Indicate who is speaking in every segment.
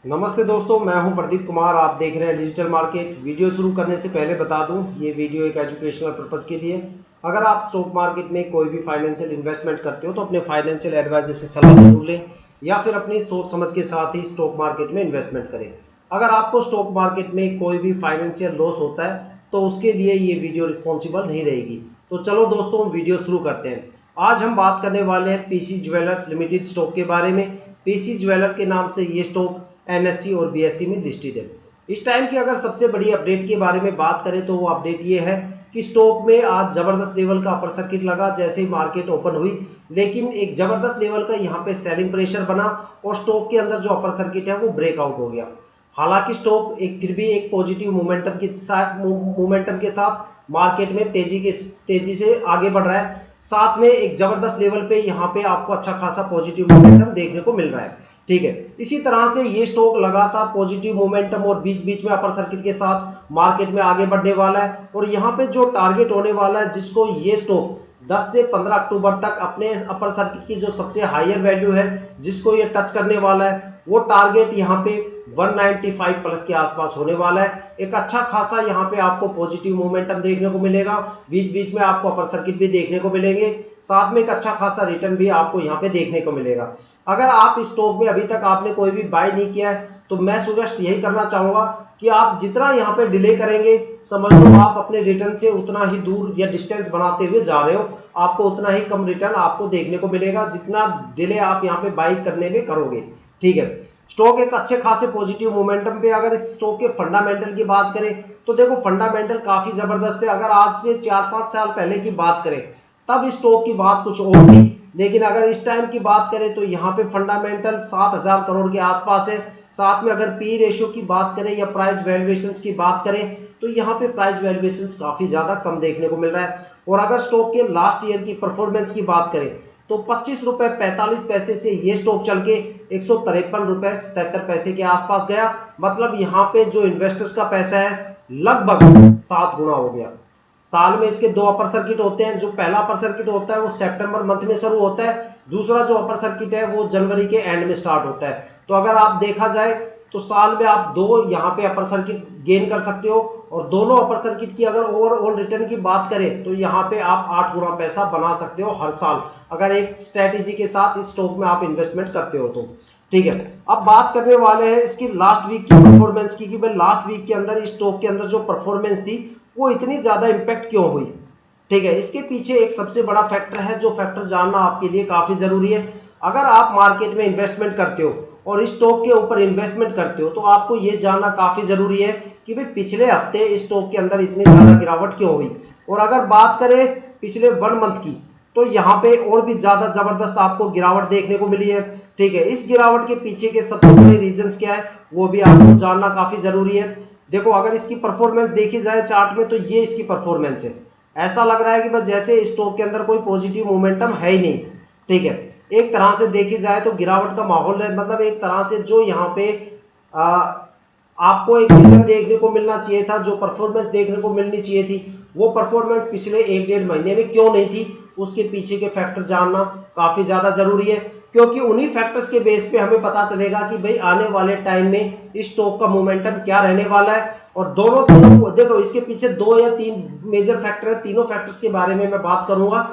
Speaker 1: नमस्ते दोस्तों, मैं हूं प्रदीप कुमार। आप देख रहे हैं डिजिटल मार्केट। वीडियो शुरू करने से पहले बता दूं, ये वीडियो एक एजुकेशनल पर्पज के लिए। अगर आप स्टॉक मार्केट में कोई भी फाइनेंशियल इन्वेस्टमेंट करते हो तो अपने फाइनेंशियल एडवाइजर से सलाह जरूर लें या फिर अपनी सोच समझ के साथ ही स्टॉक मार्केट में इन्वेस्टमेंट करें। अगर आपको स्टॉक मार्केट में कोई भी फाइनेंशियल लॉस होता है तो उसके लिए ये वीडियो रिस्पॉन्सिबल नहीं रहेगी। तो चलो दोस्तों, वीडियो शुरू करते हैं। आज हम बात करने वाले हैं पीसी ज्वेलर्स लिमिटेड स्टॉक के बारे में। पीसी ज्वेलर के नाम से ये स्टॉक एनएससी और बीएससी में लिस्टेड है। इस टाइम की अगर सबसे बड़ी अपडेट के बारे में बात करें तो वो अपडेट ये है कि स्टॉक में आज जबरदस्त लेवल का अपर सर्किट लगा जैसे ही मार्केट ओपन हुई, लेकिन एक जबरदस्त लेवल का यहाँ पे सेलिंग प्रेशर बना और स्टॉक के अंदर जो अपर सर्किट है वो ब्रेकआउट हो गया। हालांकि स्टॉक फिर भी एक पॉजिटिव मोमेंटम के साथ मार्केट में तेजी से आगे बढ़ रहा है। साथ में एक जबरदस्त लेवल पे यहाँ पे आपको अच्छा खासा पॉजिटिव मोमेंटम देखने को मिल रहा है। ठीक है, इसी तरह से ये स्टॉक लगातार पॉजिटिव मोमेंटम और बीच बीच में अपर सर्किट के साथ मार्केट में आगे बढ़ने वाला है। और यहाँ पे जो टारगेट होने वाला है, जिसको ये स्टॉक 10 से 15 अक्टूबर तक अपने अपर सर्किट की जो सबसे हायर वैल्यू है जिसको ये टच करने वाला है, वो टारगेट यहाँ पे 195 प्लस के आसपास होने वाला है। एक अच्छा खासा यहाँ पे आपको पॉजिटिव मोमेंटम देखने को मिलेगा, बीच बीच में आपको अपर सर्किट भी देखने को मिलेंगे, साथ में एक अच्छा खासा रिटर्न भी आपको यहाँ पे देखने को मिलेगा। अगर आप इस स्टॉक में अभी तक आपने कोई भी बाय नहीं किया है तो मैं सजेस्ट यही करना चाहूंगा कि आप जितना यहाँ पे डिले करेंगे, समझ लो आप अपने रिटर्न से उतना ही दूर या डिस्टेंस बनाते हुए जा रहे हो, आपको उतना ही कम रिटर्न आपको देखने को मिलेगा जितना डिले आप यहाँ पे बाई करने में करोगे। ठीक है, स्टॉक एक अच्छे खासे पॉजिटिव मोमेंटम पे। अगर इस स्टॉक के फंडामेंटल की बात करें तो देखो फंडामेंटल काफी जबरदस्त है। अगर आज से 4-5 साल पहले की बात करें तब इस स्टॉक की बात कुछ और थी, लेकिन अगर इस टाइम की बात करें तो यहाँ पे फंडामेंटल 7,000 करोड़ के आसपास है। साथ में अगर पी रेशियो की बात करें या प्राइस वैल्यूएशन की बात करें तो यहाँ पे प्राइस वैल्यूएशन काफी ज्यादा कम देखने को मिल रहा है। और अगर स्टॉक के लास्ट ईयर की परफॉर्मेंस की बात करें तो 25 रुपए 45 पैसे से ये स्टॉक चल के 153 रुपए 77 पैसे के आसपास गया। मतलब यहाँ पे जो इन्वेस्टर्स का पैसा है लगभग 7 गुना हो गया। साल में इसके 2 अपर सर्किट होते हैं। जो पहला अपर सर्किट होता है वो सितंबर मंथ में शुरू होता है, दूसरा जो अपर सर्किट है वो जनवरी के एंड में स्टार्ट होता है। तो अगर आप देखा जाए तो साल में आप 2 यहाँ पे अपर सर्किट गेन कर सकते हो। और दोनों अपर सर्किट की अगर ओवरऑल रिटर्न की बात करें तो यहाँ पे आप 8 गुना पैसा बना सकते हो हर साल, अगर एक स्ट्रेटेजी के साथ इस स्टॉक में आप इन्वेस्टमेंट करते हो तो। ठीक है, अब बात करने वाले हैं इसकी लास्ट वीक की परफॉर्मेंस की कि भाई लास्ट वीक के अंदर इस स्टॉक के अंदर जो परफॉर्मेंस थी वो इतनी ज्यादा इंपैक्ट क्यों हुई। ठीक है, इसके पीछे एक सबसे बड़ा फैक्टर है, जो फैक्टर जानना आपके लिए काफी जरूरी है। अगर आप मार्केट में इन्वेस्टमेंट करते हो और इस स्टॉक के ऊपर इन्वेस्टमेंट करते हो तो आपको यह जानना काफी जरूरी है कि भाई पिछले हफ्ते इस स्टॉक के अंदर इतनी ज्यादा गिरावट क्यों हुई। और अगर बात करें पिछले 1 मंथ की तो यहाँ पे और भी ज्यादा जबरदस्त आपको गिरावट देखने को मिली है। ठीक है, इस गिरावट के पीछे के सबसे बड़े रीजंस क्या है वो भी आपको जानना काफी जरूरी है। देखो, अगर इसकी परफॉर्मेंस देखी जाए चार्ट में तो ये इसकी परफॉर्मेंस है। ऐसा लग रहा है कि बस जैसे स्टॉक के अंदर कोई पॉजिटिव मोमेंटम है ही नहीं। ठीक है, एक तरह से देखी जाए तो गिरावट का माहौल है। मतलब एक तरह से जो यहाँ पे आपको एक रिटर्न देखने को मिलना चाहिए था, जो परफॉर्मेंस देखने को मिलनी चाहिए थी, वो परफॉर्मेंस पिछले 1-1.5 महीने में क्यों नहीं थी, उसके पीछे के फैक्टर जानना काफी ज्यादा जरूरी है। क्योंकि उन्हीं फैक्टर्स के बेस पे हमें पता चलेगा कि भाई आने वाले टाइम में इस स्टॉक का मोमेंटम क्या रहने वाला है। और तीनों देखो, इसके पीछे 2 या 3 मेजर फैक्टर है। तीनों फैक्टर्स के बारे में मैं बात करूंगा।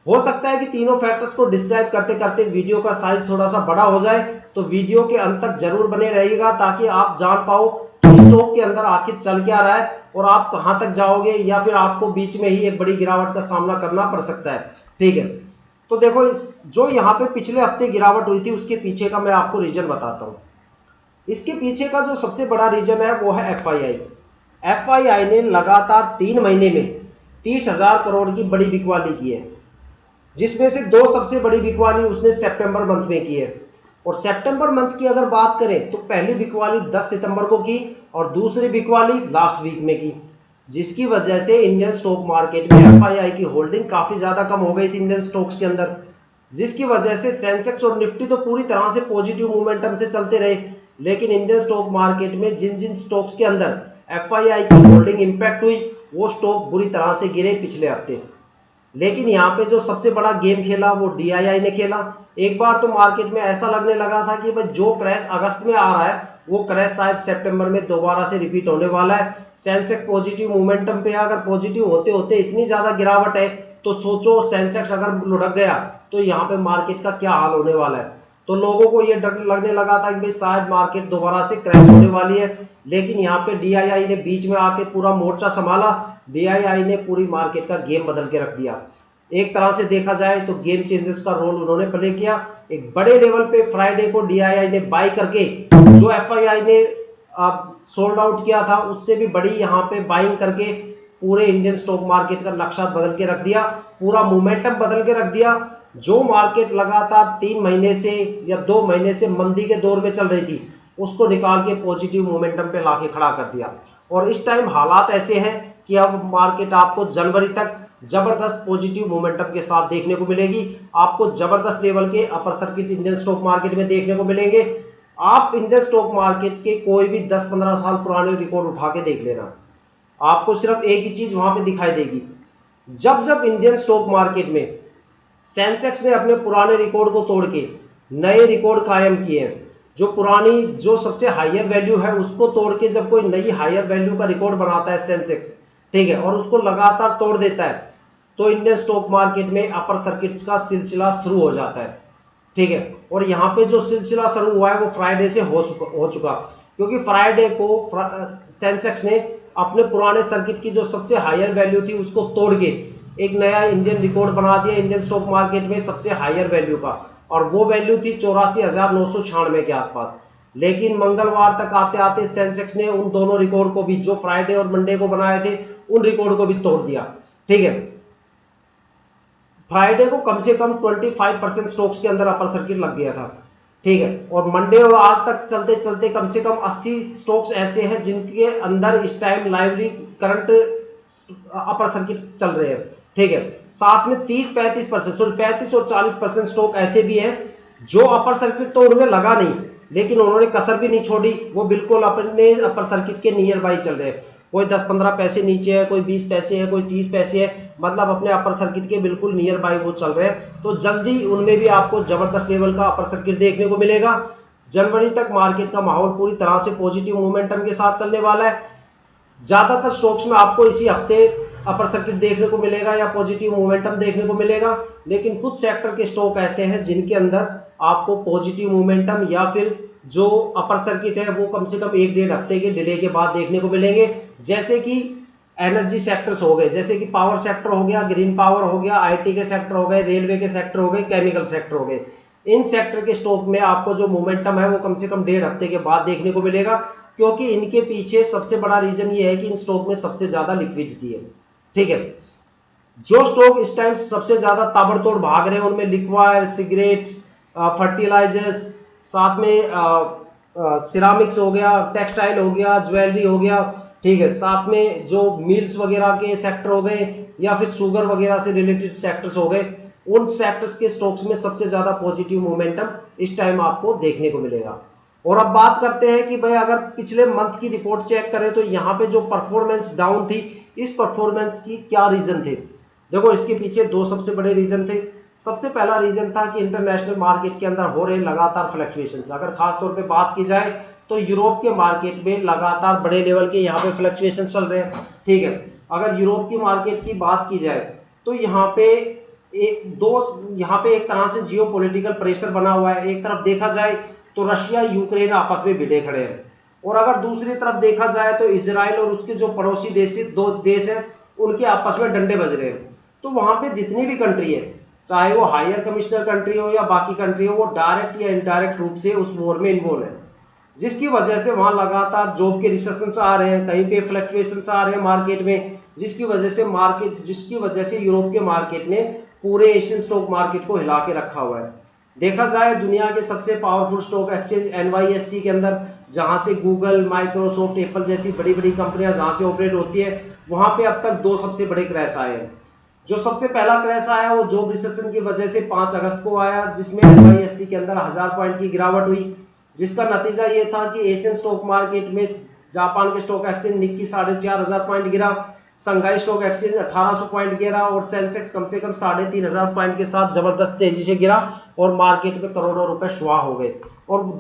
Speaker 1: हो सकता है कि तीनों फैक्टर्स को डिस्क्राइब करते करते वीडियो का साइज थोड़ा सा बड़ा हो जाए, तो वीडियो के अंत तक जरूर बने रहिएगा ताकि आप जान पाओ कि स्टॉक के अंदर आखिर चल क्या रहा है और आप कहां तक जाओगे, या फिर आपको बीच में ही एक बड़ी गिरावट का सामना करना पड़ सकता है। ठीक है, तो देखो जो यहाँ पे पिछले हफ्ते गिरावट हुई थी उसके पीछे का मैं आपको रीजन बताता हूं। इसके पीछे का जो सबसे बड़ा रीजन है वो है एफआईआई। एफआईआई ने लगातार 3 महीने में 30,000 करोड़ की बड़ी बिकवाली की है, जिसमें से 2 सबसे बड़ी बिकवाली उसने सितंबर मंथ में की है। और सितंबर मंथ की अगर बात करें तो पहली बिकवाली 10 सितंबर को की और दूसरी बिकवाली लास्ट वीक में की, जिसकी वजह से इंडियन स्टॉक मार्केट में एफआईआई की होल्डिंग काफी ज्यादा कम हो गई थी इंडियन स्टॉक्स के अंदर, जिसकी वजह से सेंसेक्स और निफ्टी तो पूरी तरह से पॉजिटिव मोमेंटम से चलते रहे। लेकिन इंडियन स्टॉक मार्केट में जिन जिन स्टॉक्स के अंदर एफआईआई की होल्डिंग इंपैक्ट हुई वो स्टॉक बुरी तरह से गिरे पिछले हफ्ते। लेकिन यहाँ पे जो सबसे बड़ा गेम खेला वो डीआईआई ने खेला। एक बार तो मार्केट में ऐसा लगने लगा था कि भाई जो क्रैश अगस्त में आ रहा है वो क्रैश शायद सितंबर में दोबारा से रिपीट होने वाला है। सेंसेक्स पॉजिटिव मोमेंटम पे, अगर पॉजिटिव होते होते इतनी ज्यादा गिरावट है तो सोचो सेंसेक्स अगर लुढ़क गया तो यहाँ पे मार्केट का क्या हाल होने वाला है। तो लोगों को ये डर लगने लगा था कि भाई शायद मार्केट दोबारा से क्रैश होने वाली है, लेकिन यहाँ पे डीआईआई ने बीच में आके पूरा मोर्चा संभाला। डीआईआई ने पूरी मार्केट का गेम बदल के रख दिया। एक तरह से देखा जाए तो गेम चेंजर्स का रोल उन्होंने प्ले किया। एक बड़े लेवल पे फ्राइडे को डीआईआई ने बाई करके जो एफआईआई ने सोल्ड आउट किया था उससे भी बड़ी यहाँ पे बाइंग करके पूरे इंडियन स्टॉक मार्केट का नक्शा बदल के रख दिया, पूरा मोमेंटम बदल के रख दिया। जो मार्केट लगातार 3 महीने से या 2 महीने से मंदी के दौर में चल रही थी उसको निकाल के पॉजिटिव मोमेंटम पे लाके खड़ा कर दिया। और इस टाइम हालात ऐसे हैं कि अब मार्केट आपको जनवरी तक जबरदस्त पॉजिटिव मोमेंटम के साथ देखने को मिलेगी। आपको जबरदस्त लेवल के upper circuit Indian stock market में देखने को मिलेंगे। आप इंडियन स्टॉक मार्केट के कोई भी 10-15 साल पुराने रिकॉर्ड उठा के देख लेना, आपको सिर्फ एक ही चीज वहां पे दिखाई देगी। जब जब इंडियन स्टॉक मार्केट में सेंसेक्स ने अपने पुराने रिकॉर्ड को तोड़ के नए रिकॉर्ड कायम किए हैं, जो पुरानी जो सबसे हायर वैल्यू है उसको तोड़ के जब कोई नई हायर वैल्यू का रिकॉर्ड बनाता है सेंसेक्स, ठीक है, और उसको लगातार तोड़ देता है, तो इंडियन स्टॉक मार्केट में अपर सर्किट्स का सिलसिला शुरू हो जाता है, ठीक है। और यहाँ पे जो सिलसिला शुरू हुआ है वो फ्राइडे से हो चुका, क्योंकि फ्राइडे को सेंसेक्स ने अपने पुराने सर्किट की जो सबसे हायर वैल्यू थी उसको तोड़ के एक नया इंडियन रिकॉर्ड बना दिया इंडियन स्टॉक मार्केट में सबसे हायर वैल्यू का, और वो वैल्यू थी 84,996 के आसपास। लेकिन मंगलवार तक आते आते सेंसेक्स ने उन दोनों रिकॉर्ड को भी, जो फ्राइडे और मंडे को बनाए थे, उन रिकॉर्ड को भी तोड़ दिया, ठीक है। फ्राइडे को कम से कम 25% स्टॉक्स के अंदर अपर सर्किट लग गया था, ठीक है, और मंडे और आज तक चलते चलते कम से कम 80 स्टॉक्स ऐसे हैं जिनके अंदर इस time lively current upper circuit चल रहे हैं, ठीक है। साथ में 35 और 40% स्टॉक ऐसे भी हैं जो अपर सर्किट तो उनमें लगा नहीं, लेकिन उन्होंने कसर भी नहीं छोड़ी, वो बिल्कुल अपने अपर सर्किट के नियर बाई चल रहे हैं। कोई 10-15 पैसे नीचे है, कोई 20 पैसे है, कोई 30 पैसे है, मतलब अपने अपर सर्किट के बिल्कुल नियर बाई वो चल रहे हैं। तो जल्दी उनमें भी आपको जबरदस्त लेवल का अपर सर्किट देखने को मिलेगा। जनवरी तक मार्केट का माहौल पूरी तरह से पॉजिटिव मोमेंटम के साथ चलने वाला है। ज्यादातर स्टॉक्स में आपको इसी हफ्ते अपर सर्किट देखने को मिलेगा या पॉजिटिव मोमेंटम देखने को मिलेगा, लेकिन कुछ सेक्टर के स्टॉक ऐसे हैं जिनके अंदर आपको पॉजिटिव मोमेंटम या फिर जो अपर सर्किट है वो कम से कम 1-1.5 हफ्ते के डिले के बाद देखने को मिलेंगे। जैसे कि एनर्जी सेक्टर्स हो गए, जैसे कि पावर सेक्टर हो गया, ग्रीन पावर हो गया, आईटी के सेक्टर हो गए, रेलवे के सेक्टर हो गए, केमिकल सेक्टर हो गए। इन सेक्टर के स्टॉक में आपको जो मोमेंटम है वो कम से कम 1.5 हफ्ते के बाद देखने को मिलेगा, क्योंकि इनके पीछे सबसे बड़ा रीजन ये है कि इन स्टॉक में सबसे ज्यादा लिक्विडिटी है, ठीक है। जो स्टॉक इस टाइम सबसे ज्यादा ताबड़तोड़ भाग रहे हैं उनमें लिक्वायर, सिगरेट्स, फर्टिलाइजर्स, साथ में सिरामिक्स हो गया, टेक्सटाइल हो गया, ज्वेलरी हो गया, ठीक है, साथ में जो मिल्स वगैरह के सेक्टर हो गए या फिर शुगर वगैरह से रिलेटेड सेक्टर्स हो गए, उन सेक्टर्स के स्टॉक्स में सबसे ज्यादा पॉजिटिव मोमेंटम इस टाइम आपको देखने को मिलेगा। और अब बात करते हैं कि भाई अगर पिछले मंथ की रिपोर्ट चेक करें तो यहाँ पे जो परफॉर्मेंस डाउन थी, इस परफॉर्मेंस की क्या रीजन थे। देखो इसके पीछे 2 सबसे बड़े रीजन थे। सबसे पहला रीजन था कि इंटरनेशनल मार्केट के अंदर हो रहे लगातार फ्लक्चुएशंस। अगर खास तौर पे बात की जाए तो यूरोप के मार्केट में लगातार बड़े लेवल के यहाँ पे फ्लक्चुएशन चल रहे हैं, ठीक है। अगर यूरोप की मार्केट की बात की जाए तो यहाँ पे एक तरह से जियोपॉलिटिकल प्रेशर बना हुआ है। एक तरफ देखा जाए तो रशिया यूक्रेन आपस में भिड़े खड़े हैं, और अगर दूसरी तरफ देखा जाए तो इजराइल और उसके जो पड़ोसी दो देश हैं उनके आपस में डंडे बज रहे हैं। तो वहां पे जितनी भी कंट्री है, चाहे वो हायर कमिश्नर कंट्री हो या बाकी कंट्री हो, वो डायरेक्ट या इनडायरेक्ट रूप से उस वॉर में इन्वॉल्व है, जिसकी वजह से वहां लगातार जॉब के रिसेशंस आ रहे हैं, कहीं पे फ्लक्चुएशंस आ रहे हैं मार्केट में, जिसकी वजह से यूरोप के मार्केट ने पूरे एशियन स्टॉक मार्केट को हिला के रखा हुआ है। देखा जाए दुनिया के सबसे पावरफुल स्टॉक एक्सचेंज NYSE के अंदर, जहां से गूगल, माइक्रोसॉफ्ट, एप्पल जैसी बड़ी बड़ी कंपनियां जहां से ऑपरेट होती है, वहां पे अब तक 2 सबसे बड़े क्रैश आए हैं। जो सबसे पहला क्रैश आया वो जॉब रिसेशन की वजह से 5 अगस्त को आया, जिसमें NYSE के अंदर 1000 पॉइंट की गिरावट हुई, जिसका नतीजा ये था कि एशियन स्टॉक मार्केट में जापान के स्टॉक एक्सचेंज निक्की 4500 पॉइंट गिरा, संघाई स्टॉक एक्सचेंज 1800 पॉइंट गिरा और सेंसेक्स कम से कम 3500 पॉइंट के साथ जबरदस्त तेजी से गिरा और मार्केट में करोड़ों रुपए शुआ हो गए। और